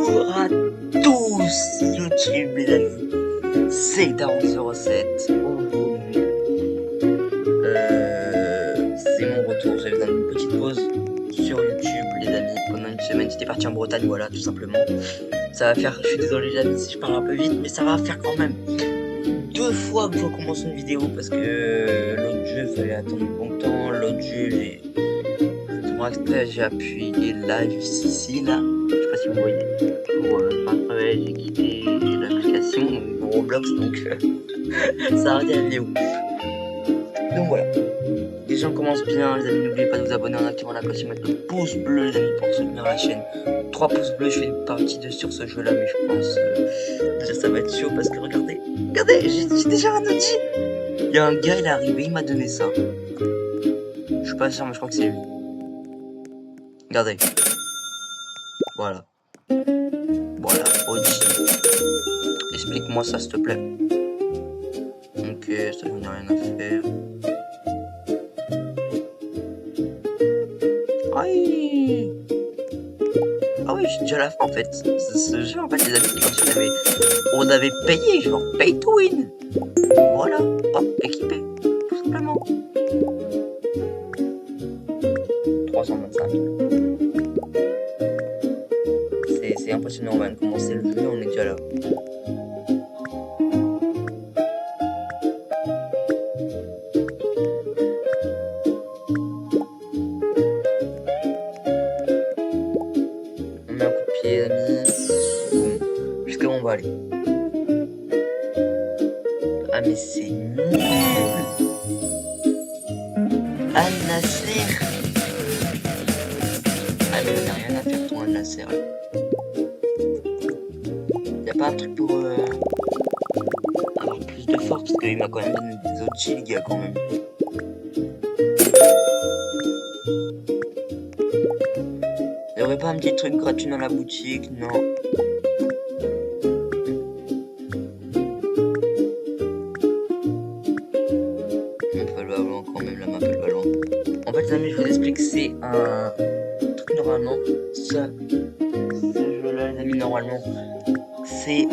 Bonjour à tous YouTube les amis, c'est Daron07. Aujourd'hui, c'est mon retour. J'avais dans une petite pause sur YouTube les amis pendant une semaine. J'étais parti en Bretagne, voilà, tout simplement. Ça va faire, je suis désolé les amis si je parle un peu vite, mais ça va faire quand même 2 fois que je recommence une vidéo parce que l'autre jeu fallait attendre longtemps. L'autre jeu, pour exprès, j'ai appuyé live ici là. Je sais pas si vous voyez. Pour faire un travail, j'ai quitté l'application de Roblox, donc ça a arrêté la vidéo. Donc voilà. Les gens commencent bien, les amis. N'oubliez pas de vous abonner en activant la cloche et mettre le pouce bleu, les amis, pour soutenir la chaîne. 3 pouces bleus, je fais une partie 2 sur ce jeu là, mais je pense déjà ça va être chaud parce que regardez, j'ai déjà un outil. Il y a un gars, il est arrivé, il m'a donné ça. Je suis pas sûr, mais je crois que c'est lui. Regardez. Voilà. Voilà, Oji. Explique-moi ça, s'il te plaît. Ok, ça j'en ai rien à faire. Aïe. Ah oui, j'ai déjà la fin en fait. Ce jeu en fait, les amis, c'est comme si on avait payé, genre pay to win. Voilà, hop, équipé, tout simplement. 325 000. C'est impressionnant, on va commencer le jeu, on est déjà là. On met un coup de pied, les amis. Boum. Jusqu'à où on va aller. Ah mais c'est nul. Al-Nasser. Ah mais on n'a rien à faire ton Al-Nasser. Y'a pas un truc pour avoir plus de force parce qu'il m'a quand même donné des autres chill, gars, quand même. Y'aurait pas un petit truc gratuit dans la boutique, non. Un peu le ballon quand même, la map le ballon. En fait les amis, je vous explique, c'est un truc normalement. Ce jeu là les amis, normalement, c'est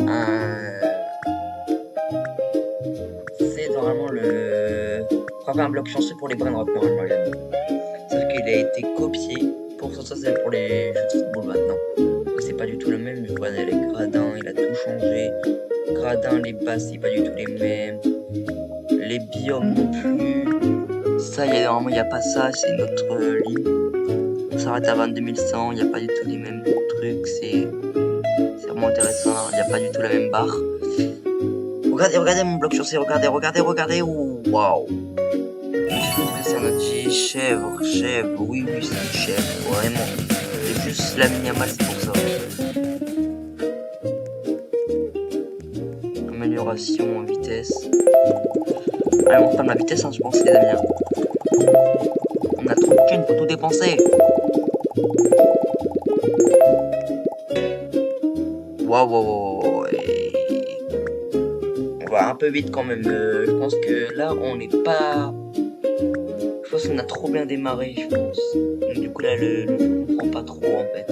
normalement le frapper un bloc chanceux pour les brain rock normalement les amis. Sauf qu'il a été copié pour ça, c'est pour les jeux de football maintenant. Donc c'est pas du tout le même, vous voyez les gradins, il a tout changé. Gradins, les basses, c'est pas du tout les mêmes. Les biomes non plus. Ça, normalement, il n'y a pas ça, c'est notre ligne. On s'arrête à 22 100, il n'y a pas du tout les mêmes trucs, c'est vraiment intéressant, il n'y a pas du tout la même barre. Regardez mon bloc chaussé, regardez, waouh. Je trouve que c'est un outil chèvre, oui, c'est une chèvre, vraiment. C'est juste la mini-mal, c'est pour ça. Amélioration en vitesse. Allez, on ferme la vitesse, hein, je pense, les amis. On a trop de thunes, faut tout dépenser. Waouh. On va un peu vite quand même. Je pense que là, on n'est pas... Je pense qu'on a trop bien démarré, je pense. Donc, du coup, là, le jeu ne prend pas trop, en fait.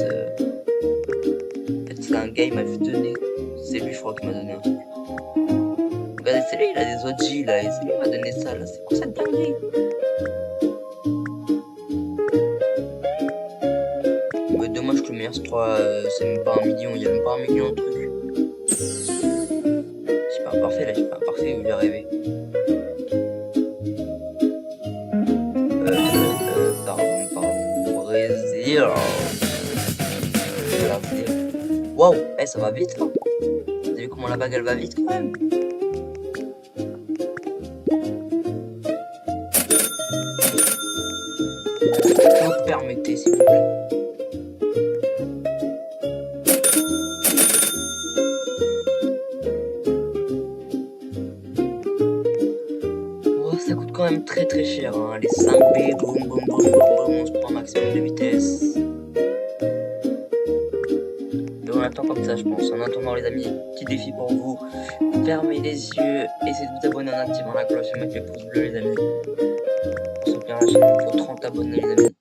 En fait, c'est un gars, il m'a vu donner. C'est lui, je crois, qui m'a donné un truc. Regardez, c'est lui, il a des OG, là. Et c'est lui qui m'a donné ça, là. C'est quoi cette dinguerie? Dommage que le meilleur 3, c'est même pas 1 million, il y a même pas 1 million de trucs. J'ai pas un parfait là, j'ai pas un parfait où j'ai rêvé. Pardon, Brésil. Waouh, ça va vite là. Vous avez vu comment la bague elle va vite quand même. Si vous permettez, s'il vous plaît. Ça coûte quand même très cher, hein. Les 5B, boum, on se prend un maximum de vitesse. Et on attend comme ça, je pense. En attendant, les amis, petit défi pour vous. Fermez les yeux, essayez de vous abonner en activant la cloche et mettre le pouce bleu, les amis. Pour soutenir la chaîne, il faut 30 abonnés, les amis.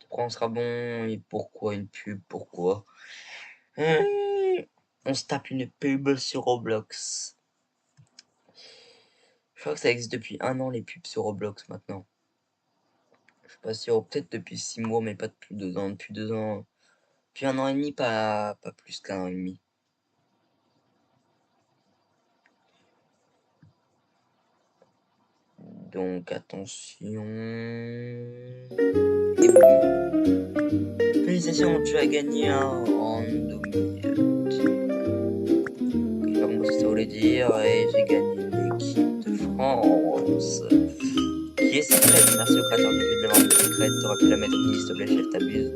Après, on sera bon. Et pourquoi une pub? Pourquoi? On se tape une pub sur Roblox. Je crois que ça existe depuis 1 an les pubs sur Roblox maintenant. Je suis pas sûr, peut-être depuis 6 mois, mais pas depuis 2 ans. Depuis 2 ans. Depuis 1 an et demi, pas plus qu'1 an et demi. Donc attention. Et boum. Félicitations, tu as gagné un random. Je sais pas comment ça voulait dire. Et j'ai gagné l'équipe de France. Qui est secrète. Merci au créateur du jeu de l'avoir mis secrète. T'aurais pu la mettre au s'il te plaît, chef, t'abuses.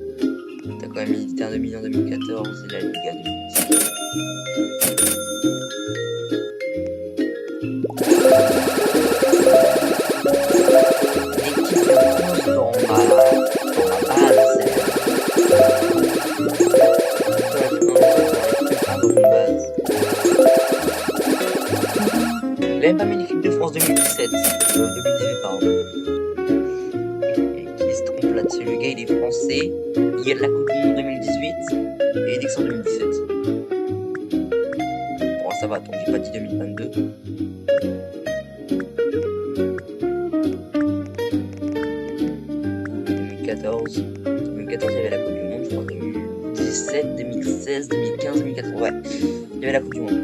T'as quand même milité un demi en 2014 et la Liga 2016. Il avait pas mis l'équipe de France 2017, 2018 pardon. Et qui se trompe là-dessus, le gars il est français, il y a de la Coupe du Monde 2018 et l'élection 2017. Bon ça va, donc j'ai pas dit 2022. « 2014 il y avait la Coupe du Monde, je crois 2017, 2016, 2015, 2014, ouais, il y avait la Coupe du Monde.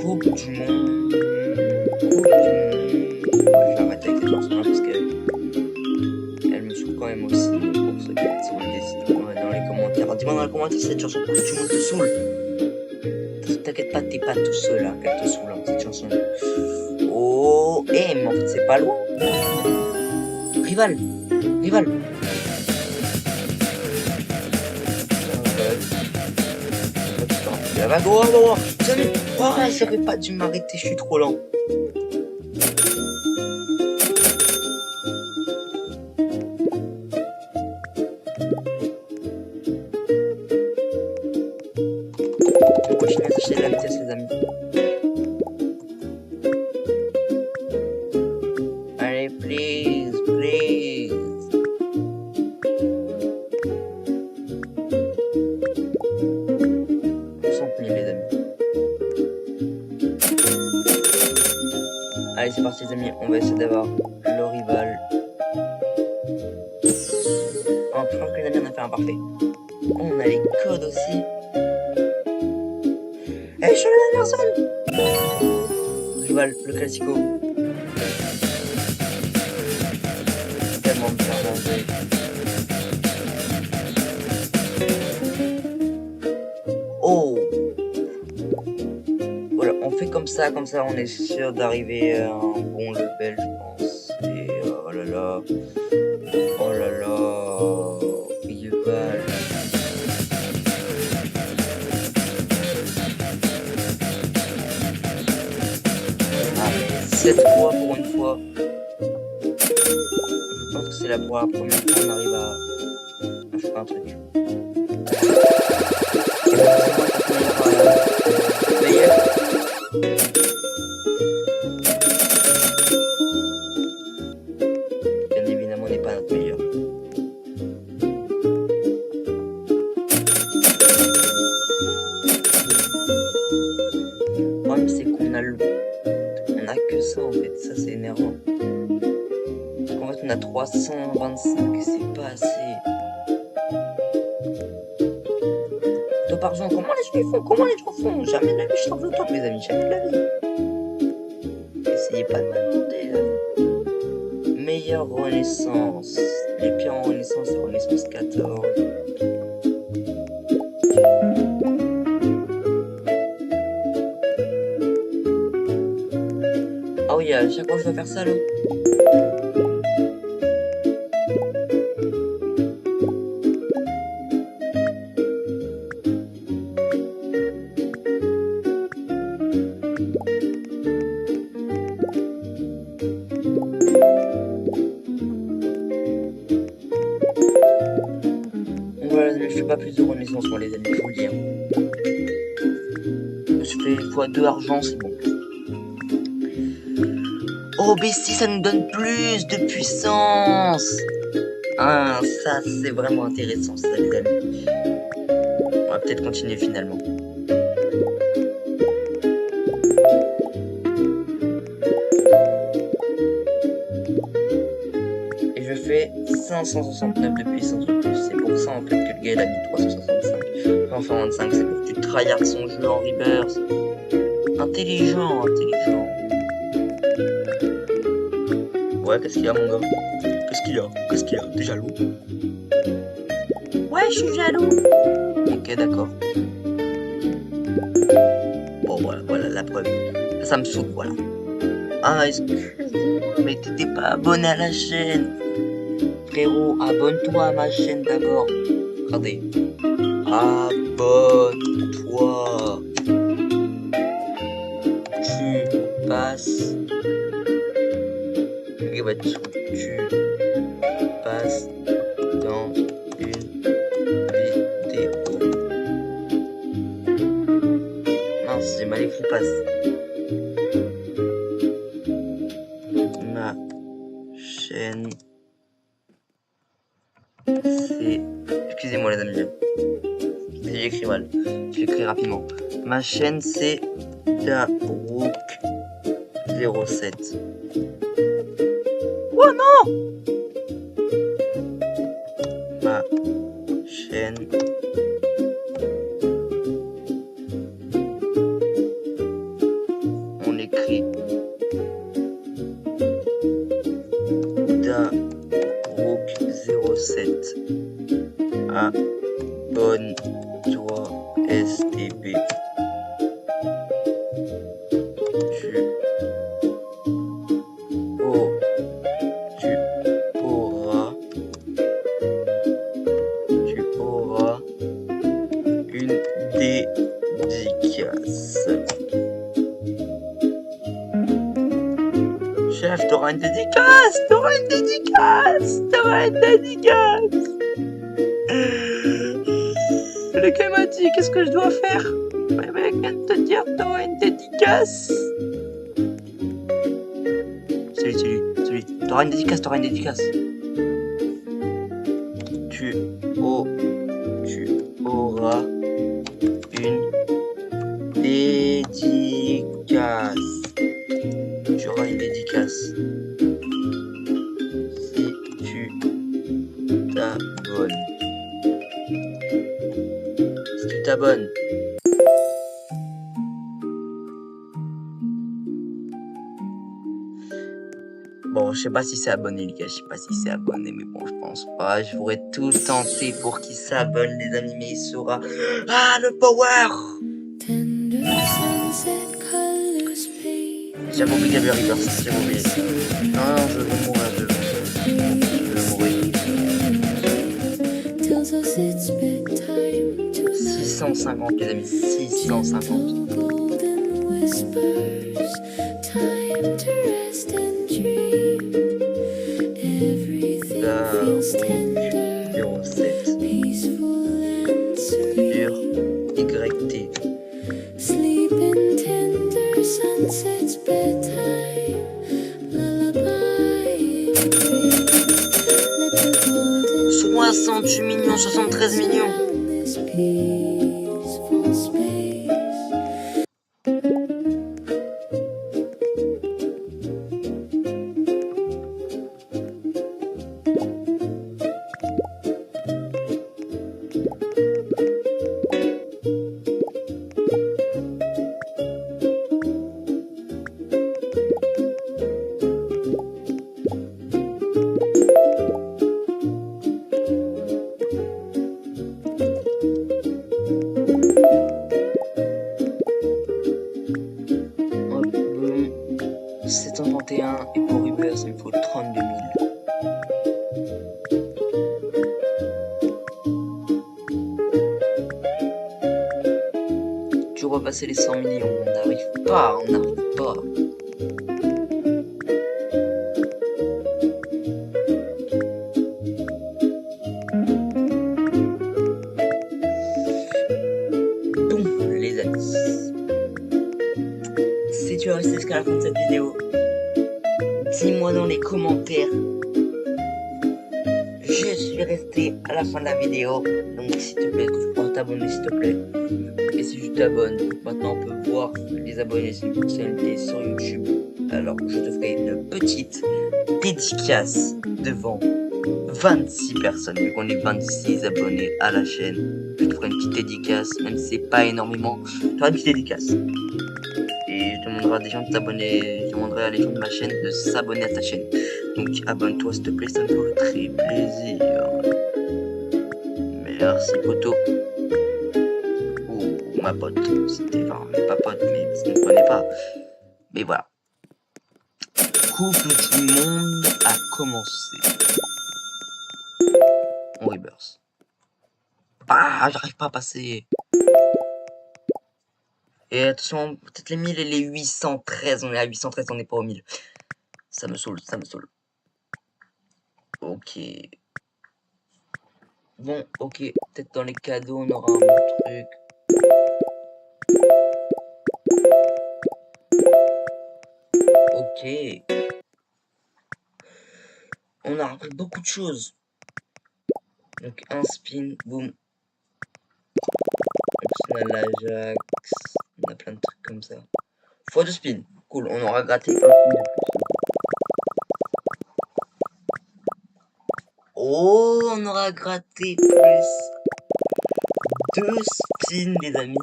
Coupe du Monde. Ouais, je vais arrêter avec les chansons là parce qu'elle me saoule quand même aussi. Pour ceux qui sont indécis dans les commentaires. Dis-moi dans les commentaires si cette chanson Coupe du Monde te saoule. T'inquiète pas, t'es pas tout seul là, elle te saoule hein, cette chanson. Oh, mais en fait c'est pas loin. Rival. Va droit. Salut. Oh, j'aurais pas dû m'arrêter, je suis trop lent. On continue à s'acheter de la vitesse, les amis. Allez, please. Allez, c'est parti les amis, on va essayer d'avoir le rival. Oh, je pense que les amis, on a fait un parfait. Oh, on a les codes aussi. Hey, Charles Anderson! Rival, le classico. Tellement me faire manger. Oh! Voilà, on fait comme ça, on est sûr d'arriver à un bon level, je pense. Et oh là là, rival. Ah, mais 7 fois pour une fois. Je pense que c'est pour la première fois qu'on arrive à faire un truc. Et bon, c'est moi qui vais meilleur. Bien évidemment, on n'est pas notre meilleur. Le problème, c'est qu'on a que ça en fait, ça c'est énervant. En fait, on a 325 et c'est pas assez. Top argent, comment les gens font? Jamais de la vie, je trouve le top, les amis, jamais de la vie. Essayez pas de m'aborder. Meilleure renaissance. Les pires en renaissance, c'est renaissance 14. Ah oui, à chaque fois je dois faire ça là. Je fais pas plus de renaissance moi les amis, je vous le dis. Je fais x2 argent, c'est bon. Oh B6 ça nous donne plus de puissance. Ah ça c'est vraiment intéressant ça les amis. On va peut-être continuer finalement. 569 de puissance de plus. C'est pour ça en fait que le gars il a mis 365. Enfin 25, c'est pour que tu tryhardes son jeu en reverse. Intelligent. Ouais, qu'est-ce qu'il y a mon gars? Qu'est-ce qu'il y a? T'es jaloux? Ouais, je suis jaloux. Ok, d'accord. Bon, voilà la preuve. Ça me saoule, voilà. Ah, excuse-moi, mais t'étais pas abonné à la chaîne. Frérot, abonne-toi à ma chaîne d'abord. Regardez. Abonne-toi. Tu passes. Tu passes dans une vidéo. Mince, j'ai mal écrit passe. Ma chaîne. C'est. Excusez-moi les amis. J'ai écrit mal. J'ai écrit rapidement. Ma chaîne c'est Darouk07. Oh non! Ma chaîne. On écrit Darouk07. Abonne-toi STB. Tu auras une dédicace. Chef, t'auras une dédicace. Le gars m'a dit, qu'est-ce que je dois faire? Le mec vient de te dire, t'auras une dédicace. Salut. T'auras une dédicace. Tu auras une dédicace. Si tu t'abonnes. Bon, je sais pas si c'est abonné, les gars. Mais bon, je pense pas. Je pourrais tout tenter pour qu'il s'abonne, les amis, mais il saura. Ah, le power! J'avais oublié qu'il y avait reverse. Non, je vais mourir. 650, les amis. 650. Sur YT. 68 millions, 73 millions. Et pour Uber, il me faut 32 000. Tu repasser les 100 millions, on n'arrive pas. Donc, les amis, si tu as resté jusqu'à la fin de cette vidéo, dis-moi dans les commentaires. Je suis resté à la fin de la vidéo. Donc s'il te plaît, tu pourras t'abonner s'il te plaît. Et si tu t'abonnes, maintenant on peut voir les abonnés, c'est une fonctionnalité sur YouTube. Alors je te ferai une petite dédicace devant 26 personnes, vu qu'on est 26 abonnés à la chaîne. Je te ferai une petite dédicace, même si c'est pas énormément. Je te ferai une petite dédicace. Et je demanderai à des gens de t'abonner, je demanderai à les gens de ma chaîne de s'abonner à ta chaîne. Donc abonne-toi s'il te plaît, ça me ferait très plaisir. Merci poto. Ou ma pote, c'était enfin, mais pas pote, mais ça ne connaît pas. Mais voilà. Coupe du monde a commencé. On reverse. Ah, j'arrive pas à passer. Et attention, peut-être les 1000 et les 813. On est à 813, on n'est pas au 1000. Ça me saoule, ça me saoule. Ok. Bon, ok. Peut-être dans les cadeaux, on aura un bon truc. Ok. On a appris beaucoup de choses. Donc un spin, boum. On a l'Ajax. On a plein de trucs comme ça. Fois de spin. Cool, on aura gratté un spin de plus. Oh, on aura gratté plus 2 spins, les amis.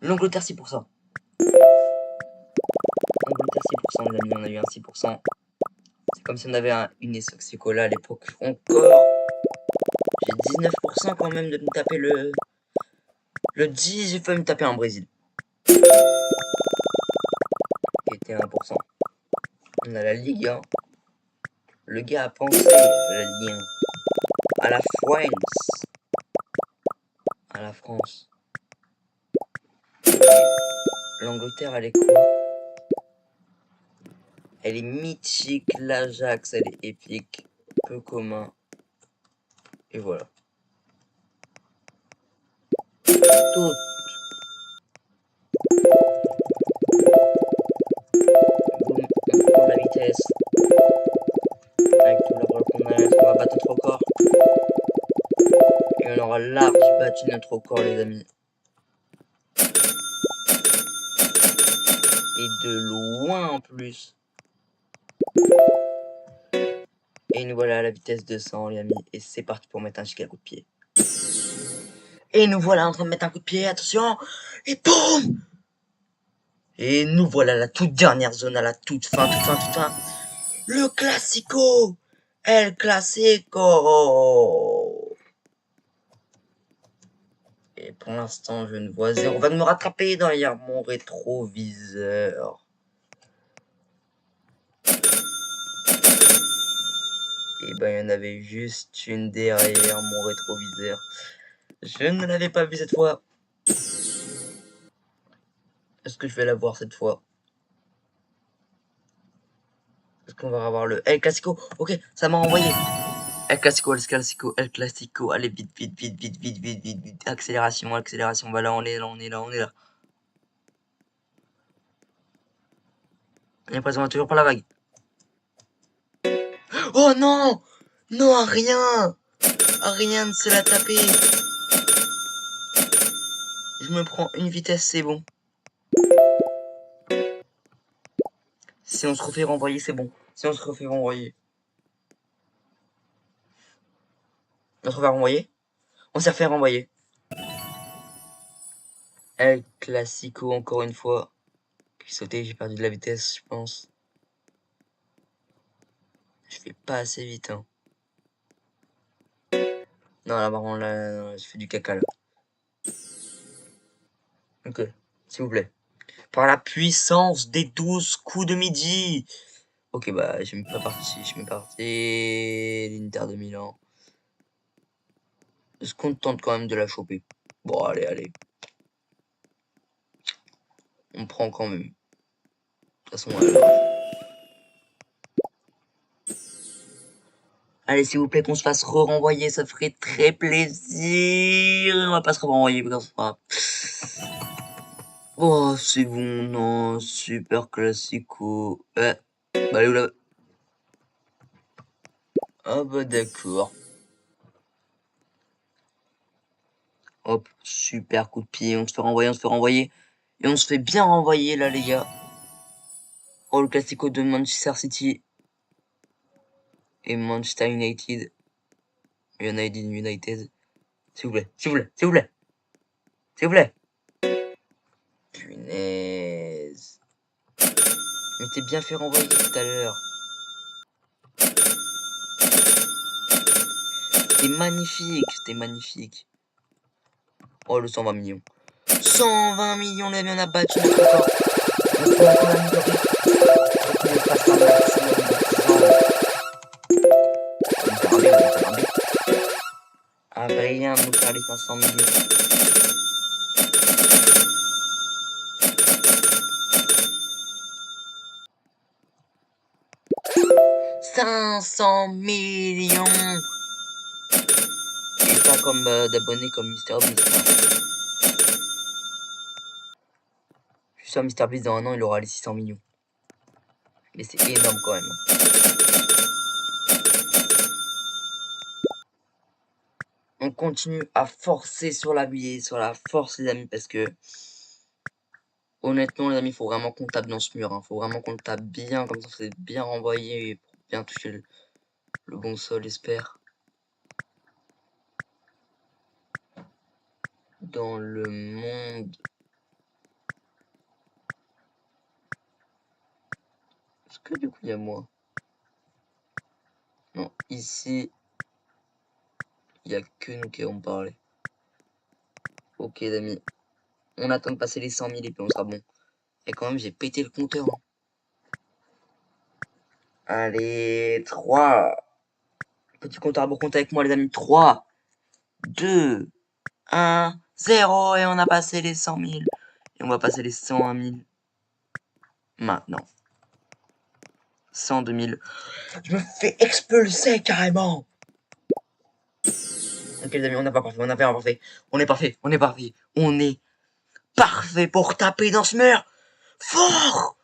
L'Angleterre 6%. L'Angleterre 6%, les amis, on a eu un 6%. C'est comme si on avait une Essoxicola à l'époque. Encore. J'ai 19% quand même de me taper le 10, j'ai failli me taper un Brésil. Qui était 1%. On a la Ligue 1. Le gars a pensé à la Ligue 1. À la France. À la France. L'Angleterre, elle est quoi? Elle est mythique. L'Ajax, elle est épique. Peu commun. Et voilà. Tout. Boum, on prend la vitesse. Avec tout l'argent qu'on a, est-ce qu'on va battre notre record? Et on aura large battu notre record, les amis. Et de loin en plus. Et nous voilà à la vitesse 200, les amis. Et c'est parti pour mettre un giga coup de pied. Et nous voilà en train de mettre un coup de pied, attention. Et boum! Et nous voilà à la toute dernière zone, à la toute fin. Le Classico! El Classico! Et pour l'instant, je ne vois zéro. On va me rattraper derrière mon rétroviseur. Et ben, il y en avait juste une derrière mon rétroviseur. Je ne l'avais pas vue cette fois. Est-ce que je vais la voir cette fois? Est-ce qu'on va avoir le El Clasico? Ok, ça m'a envoyé. El Clasico, El Clasico, El Clasico. Allez, vite, vite, vite, vite, vite, vite, vite, vite. Accélération, accélération. Bah là, on est là, on est là, on est là. J'ai l'impression qu'on va toujours pas la vague. Oh non! Non, à rien! À rien de se la taper. Je me prends une vitesse, c'est bon. Si on se refait renvoyer, c'est bon. Si on se refait renvoyer. On se refait renvoyer? On s'est refait renvoyer. El Clasico, encore une fois. Puis sauter, j'ai perdu de la vitesse, je pense. Je fais pas assez vite, hein. Non, là, par contre, là, je fais du caca, là. Ok, s'il vous plaît. Par la puissance des 12 coups de midi. Ok, bah, je suis pas parti. Je suis parti. L'Inter de Milan. Est-ce qu'on tente quand même de la choper? Bon, allez, allez. On prend quand même. De toute façon, allez, s'il vous plaît, qu'on se fasse re-renvoyer. Ça ferait très plaisir. On va pas se renvoyer, parce que oh, c'est bon, non. Super classico. Bah, allez, où là? Ah, bah, d'accord. Hop, super coup de pied, on se fait renvoyer, on se fait renvoyer. Et on se fait bien renvoyer là les gars. Oh le classico de Manchester City. et Manchester United. United. S'il vous plaît, s'il vous plaît, s'il vous plaît. S'il vous plaît. Punaise. Mais t'es bien fait renvoyer tout à l'heure. C'était magnifique, c'était magnifique. Oh, le 120 millions. 120 millions, les amis, on a battu notre record. On peut encore l'améliorer. Faut qu'on fasse un maximum de 10 ans. On va faire un B. Ah, rien de nous faire les 500 millions. « 500 millions !» Et pas comme d'abonnés comme MrBeast. Je suis sûr MrBeast dans un an il aura les 600 millions. Mais c'est énorme quand même. On continue à forcer sur la billet, sur la force les amis, parce que honnêtement les amis, il faut vraiment qu'on tape dans ce mur. Hein. Faut vraiment qu'on le tape bien, comme ça c'est bien renvoyé pour bien toucher le bon sol, j'espère. Dans le monde. Est-ce que du coup il y a moi? Non, ici, il n'y a que nous qui avons parlé. Ok les amis, on attend de passer les 100 000 et puis on sera bon. Et quand même j'ai pété le compteur. Hein. Allez, 3. Petit compteur à bon compte avec moi les amis. 3, 2, 1, 0. Et on a passé les 100 000. Et on va passer les 101 000. Maintenant. 102 000. Je me fais expulser carrément. Ok les amis, on n'a pas parfait, on a fait un parfait. On est parfait, on est parfait. On est parfait pour taper dans ce mur. Fort.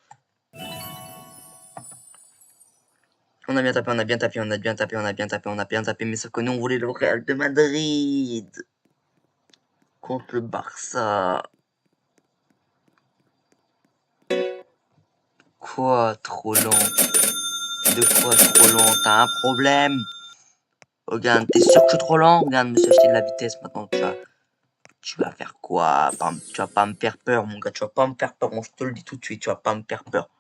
On a bien tapé, on a bien tapé, on a bien tapé, on a bien tapé, on a bien tapé. Mais sauf que nous on voulait le Real de Madrid. Contre le Barça. Quoi, trop lent? De quoi trop lent? T'as un problème? Regarde, t'es sûr que je suis trop lent? Regarde, me suis acheté de la vitesse maintenant. Tu vas faire quoi? Tu vas pas me faire peur, mon gars. Tu vas pas me faire peur. Bon, je te le dis tout de suite. Tu vas pas me faire peur.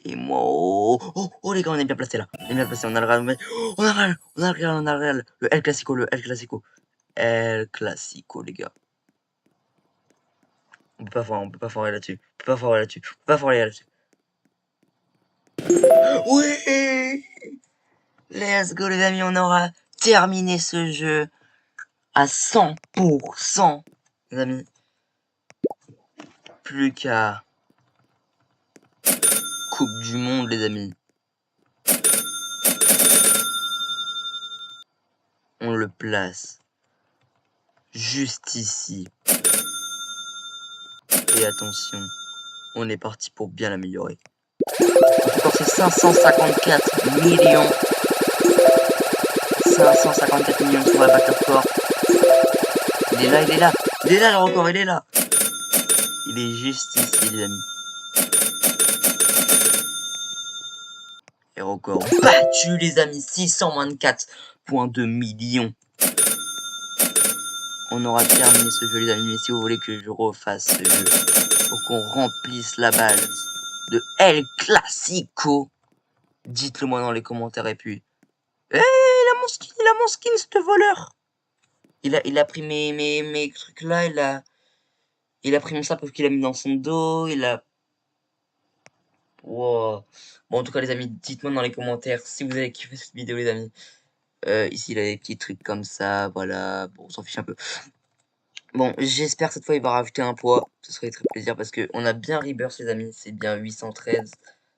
Et moi, oh, les gars, on est bien placé là. On est bien placé. On a le Real. On a le Real. On a le Real. On a le Real. Le El Clasico. Le El Clasico. El Clasico, les gars. On peut pas foirer là-dessus. On peut pas foirer là-dessus. On peut pas foirer là-dessus. Oui! Let's go les amis, on aura terminé ce jeu à 100%. Les amis, plus qu'à Coupe du Monde les amis. On le place juste ici. Et attention, on est parti pour bien l'améliorer. Encore c'est 554 millions. 554 millions sur la battre score. Il est là, il est là. Il est là le record, il est là. Il est juste ici les amis. Et record battu les amis. 624,2 millions. On aura terminé ce jeu les amis. Mais si vous voulez que je refasse ce jeu, pour qu'on remplisse la base de El Clasico, dites-le moi dans les commentaires. Et puis il a mon skin ce voleur. Il a pris mes trucs là, il a pris mon sabre parce qu'il a mis dans son dos, il a... Wow. Bon en tout cas les amis, dites-moi dans les commentaires si vous avez kiffé cette vidéo les amis. Ici il a des petits trucs comme ça, voilà, bon on s'en fiche un peu. Bon, j'espère que cette fois il va rajouter un poids, ce serait très plaisir parce que on a bien Rebirth les amis, c'est bien 813,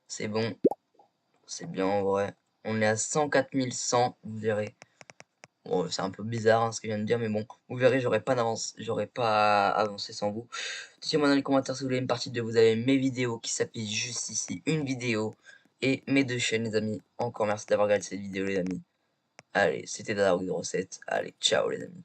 c'est bon, c'est bien en vrai. On est à 104 100, vous verrez. Bon, c'est un peu bizarre hein, ce que je viens de dire, mais bon, vous verrez, j'aurais pas avancé sans vous. Dites-moi dans les commentaires si vous voulez une partie de vous avez mes vidéos qui s'affichent juste ici, une vidéo, et mes 2 chaînes les amis. Encore merci d'avoir regardé cette vidéo les amis. Allez, c'était Dada de recette. Allez, ciao les amis.